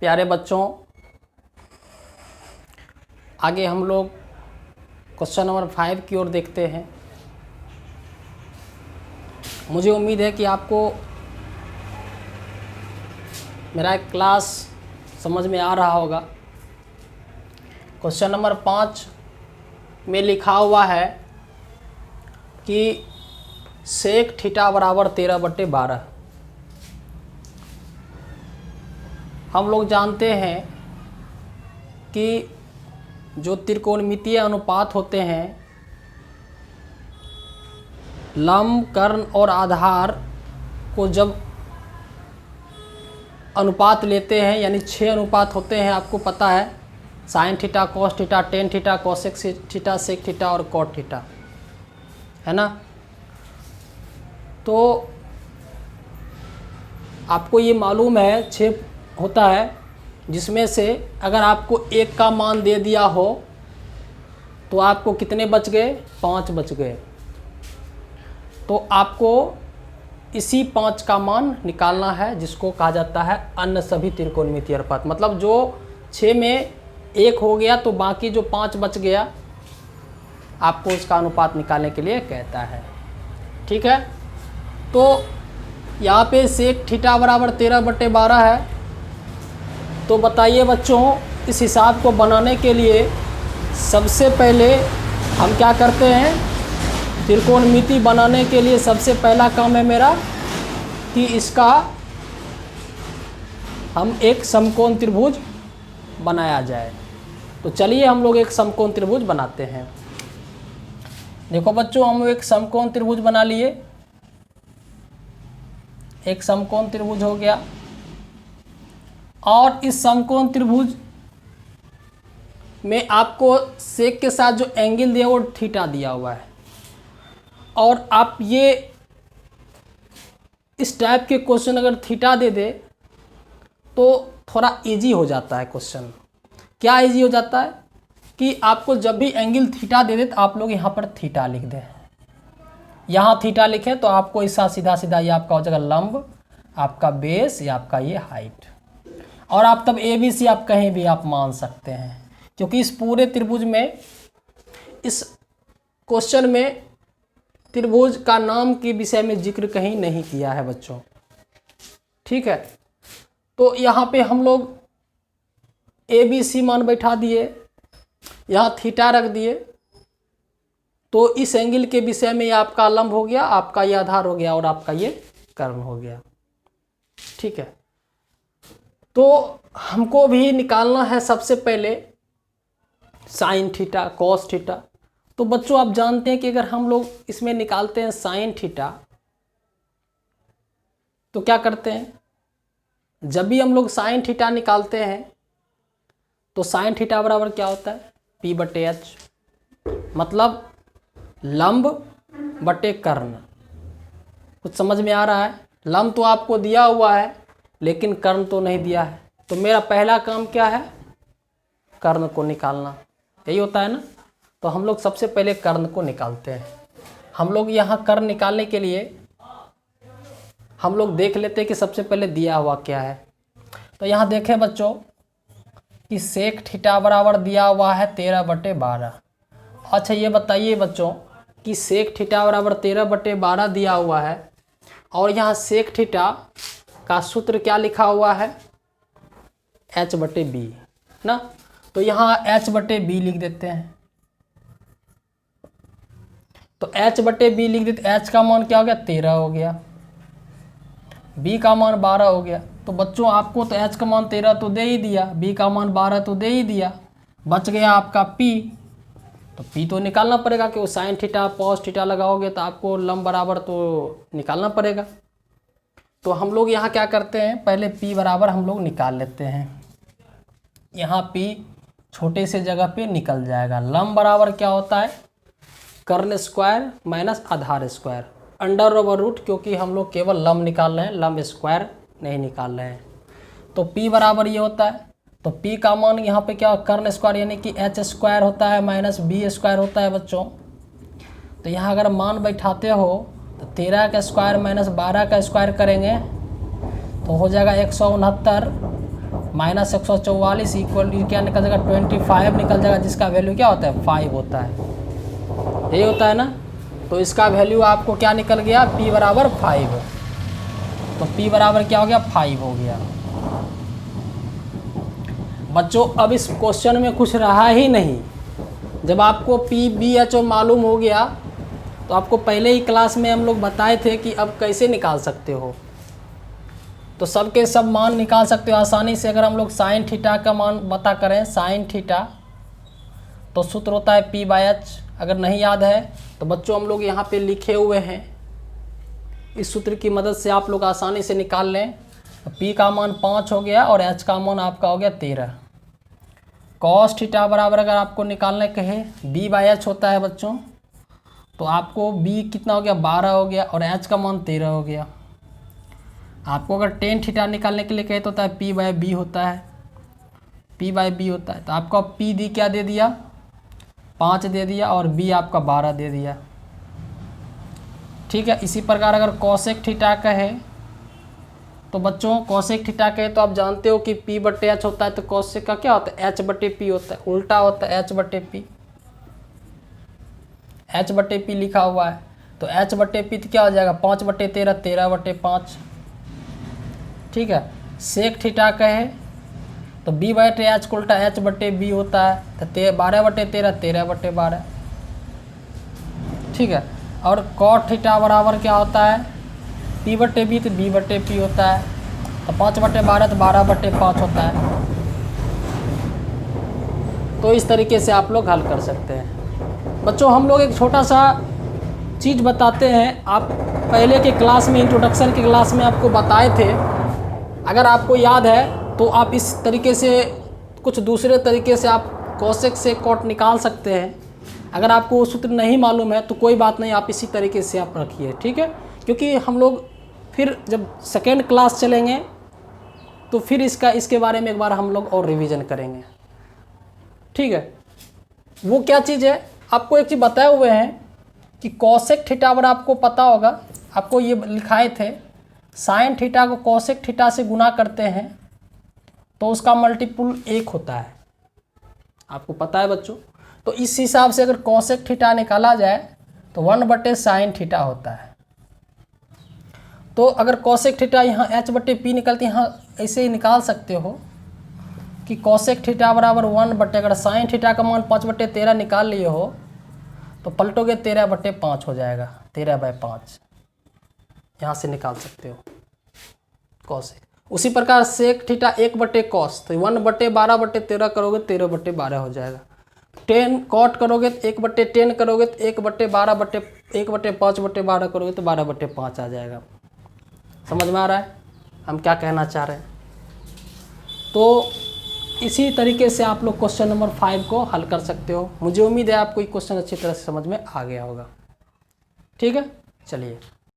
प्यारे बच्चों, आगे हम लोग क्वेश्चन नंबर 5 की ओर देखते हैं। मुझे उम्मीद है कि आपको मेरा क्लास समझ में आ रहा होगा। क्वेश्चन नंबर 5 में लिखा हुआ है कि सेक थीटा बराबर 13/12। हम लोग जानते हैं कि जो त्रिकोणमितीय अनुपात होते हैं, लंब, कर्ण और आधार को जब अनुपात लेते हैं, यानी 6 अनुपात होते हैं। आपको पता है, sine theta, cos theta, tan theta, cosec theta, sec theta और कॉट थीटा, है ना। तो आपको ये मालूम है 6 होता है, जिसमें से अगर आपको 1 का मान दे दिया हो तो आपको कितने बच गए? 5 बच गए। तो आपको इसी 5 का मान निकालना है, जिसको कहा जाता है अन्य सभी त्रिकोणमितीय अनुपात। मतलब जो 6 में 1 हो गया तो बाकी जो 5 बच गया, आपको उसका अनुपात निकालने के लिए कहता है। ठीक है, तो यहाँ पे सेक थीटा बराबर 13/12 है। तो बताइए बच्चों, इस हिसाब को बनाने के लिए सबसे पहले हम क्या करते हैं? त्रिकोणमिति बनाने के लिए सबसे पहला काम है मेरा कि इसका हम एक समकोण त्रिभुज बनाया जाए। तो चलिए हम लोग एक समकोण त्रिभुज बनाते हैं। देखो बच्चों, हम एक समकोण त्रिभुज बना लिए। एक समकोण त्रिभुज हो गया, और इस समकोण त्रिभुज में आपको सेक के साथ जो एंगल दिया वो थीटा दिया हुआ है। और आप ये इस टाइप के क्वेश्चन अगर थीटा दे दे तो थोड़ा इजी हो जाता है क्वेश्चन। क्या इजी हो जाता है कि आपको जब भी एंगल थीटा दे दे तो आप लोग यहाँ पर थीटा लिख दें। यहाँ थीटा लिखें तो आपको इसका सीधा सीधा ये आपका हो जाएगा लंब, आपका बेस, या आपका ये हाइट। और आप तब ए बी सी आप कहीं भी आप मान सकते हैं, क्योंकि इस पूरे त्रिभुज में, इस क्वेश्चन में त्रिभुज का नाम के विषय में जिक्र कहीं नहीं किया है बच्चों। ठीक है, तो यहाँ पे हम लोग ए बी सी मान बैठा दिए, यहाँ थीटा रख दिए। तो इस एंगल के विषय में ये आपका लंब हो गया, आपका ये आधार हो गया, और आपका ये कर्ण हो गया। ठीक है, तो हमको भी निकालना है सबसे पहले साइन थीटा, कॉस थीटा। तो बच्चों आप जानते हैं कि अगर हम लोग इसमें निकालते हैं साइन थीटा, तो क्या करते हैं? जब भी हम लोग साइन थीटा निकालते हैं तो साइन थीटा बराबर क्या होता है? P/H, मतलब लंब बटे कर्ण। कुछ समझ में आ रहा है? लंब तो आपको दिया हुआ है, लेकिन कर्ण तो नहीं दिया है। तो मेरा पहला काम क्या है? कर्ण को निकालना। यही होता है ना। तो हम लोग सबसे पहले कर्ण को निकालते हैं। हम लोग यहाँ कर्ण निकालने के लिए हम लोग देख लेते हैं कि सबसे पहले दिया हुआ क्या है। तो यहाँ देखें बच्चों कि सेक थीटा बराबर दिया हुआ है 13/12। अच्छा ये बताइए बच्चों कि सेक थीटा बराबर 13/12 दिया हुआ है, और यहाँ सेक थीटा का सूत्र क्या लिखा हुआ है? H/B ना। तो यहाँ H/B लिख देते हैं। तो H/B लिख देते। H का मान क्या हो गया? 13 हो गया। B का मान 12 हो गया। तो बच्चों आपको तो H का मान 13 तो दे ही दिया, B का मान 12 तो दे ही दिया, बच गया आपका P। तो P तो निकालना पड़ेगा, कि वो साइन थीटा कॉस थीटा लगाओगे तो आपको लंब बराबर तो निकालना पड़ेगा। तो हम लोग यहाँ क्या करते हैं? पहले P बराबर हम लोग निकाल लेते हैं। यहाँ P छोटे से जगह पे निकल जाएगा। लंब बराबर क्या होता है? कर्ण स्क्वायर माइनस आधार स्क्वायर, √, क्योंकि हम लोग केवल लंब निकाल रहे हैं, लंब स्क्वायर नहीं निकाल रहे हैं। तो P बराबर ये होता है। तो P का मान यहाँ पे क्या? कर्ण स्क्वायर यानी कि H² होता है माइनस B² होता है बच्चों। तो यहाँ अगर मान बैठाते हो तो 13 का स्क्वायर माइनस 12 का स्क्वायर करेंगे तो हो जाएगा 169 -144 इक्वल क्या निकल जाएगा 25 निकल जाएगा, जिसका वैल्यू क्या होता है 5 होता है। यही होता है ना। तो इसका वैल्यू आपको क्या निकल गया p बराबर 5। तो p बराबर क्या हो गया 5 हो गया। बच्चों अब इस क्वेश्चन में कुछ रहा ही नहीं। जब आपको p b h मालूम हो गया तो आपको पहले ही क्लास में हम लोग बताए थे कि अब कैसे निकाल सकते हो। तो सबके सब मान निकाल सकते हो आसानी से। अगर हम लोग साइन थीटा का मान पता करें, साइन थीटा तो सूत्र होता है p/h। अगर नहीं याद है तो बच्चों हम लोग यहाँ पे लिखे हुए हैं, इस सूत्र की मदद से आप लोग आसानी से निकाल लें। p का मान 5 हो गया और h का मान आपका हो गया 13। cos थीटा बराबर अगर आपको निकालने कहे b/h होता है बच्चों, तो आपको b कितना हो गया 12 हो गया और h का मान 13 हो गया। आपको अगर टेन थीटा निकालने के लिए कहे तो होता है p/b होता है, p/b होता है। तो आपका p दी क्या दे दिया 5 दे दिया और b आपका 12 दे दिया। ठीक है। इसी प्रकार अगर cosec थीटा का है तो बच्चों cosec थीटा का है तो आप जानते हो कि p/h होता है, तो cosec का क्या होता है h/p होता है, उल्टा होता है h/p। h/p लिखा हुआ है तो h/p तो क्या हो जाएगा 5/13 13/5। ठीक है। सेक थीटा का है तो b/h को उल्टा h/b होता है, तो 12/13 13/12। ठीक है। और cot थीटा बराबर क्या होता है p/b तो b/p होता है, तो 5/12 तो 12/5 होता है। तो इस तरीके से आप लोग हल कर सकते हैं। बच्चों हम लोग एक छोटा सा चीज़ बताते हैं। आप पहले के क्लास में इंट्रोडक्शन के क्लास में आपको बताए थे, अगर आपको याद है तो आप इस तरीके से कुछ दूसरे तरीके से आप cosec से cot निकाल सकते हैं। अगर आपको वो सूत्र नहीं मालूम है तो कोई बात नहीं, आप इसी तरीके से आप रखिए। ठीक है। क्योंकि हम लोग फिर जब सेकेंड क्लास चलेंगे तो फिर इसके बारे में एक बार हम लोग और रिवीजन करेंगे। ठीक है। वो क्या चीज़ है आपको एक चीज़ बताए हुए हैं कि cosec थीटा पर आपको पता होगा, आपको ये लिखाए थे साइन थीटा को cosec थीटा से गुना करते हैं तो उसका मल्टीपुल 1 होता है, आपको पता है बच्चों। तो इस हिसाब से अगर cosec थीटा निकाला जाए तो 1/sin थीटा होता है। तो अगर cosec थीटा यहाँ h/p निकलती, यहाँ ऐसे ही निकाल सकते हो कि cosec थीटा बराबर 1/, अगर साइन थीटा का मान 5/13 निकाल लिए हो तो पलटोगे 13/5 हो जाएगा, 13/5 यहाँ से निकाल सकते हो cosec। उसी प्रकार सेक थीटा 1/cos, तो 1/12/13 करोगे 13/12 हो जाएगा। 10 cot करोगे तो 1/10 करोगे तो 1/5/12 करोगे तो 12/5 आ जाएगा। समझ में आ रहा है हम क्या कहना चाह रहे हैं। तो इसी तरीके से आप लोग क्वेश्चन नंबर 5 को हल कर सकते हो। मुझे उम्मीद है आपको ये क्वेश्चन अच्छी तरह से समझ में आ गया होगा। ठीक है, चलिए।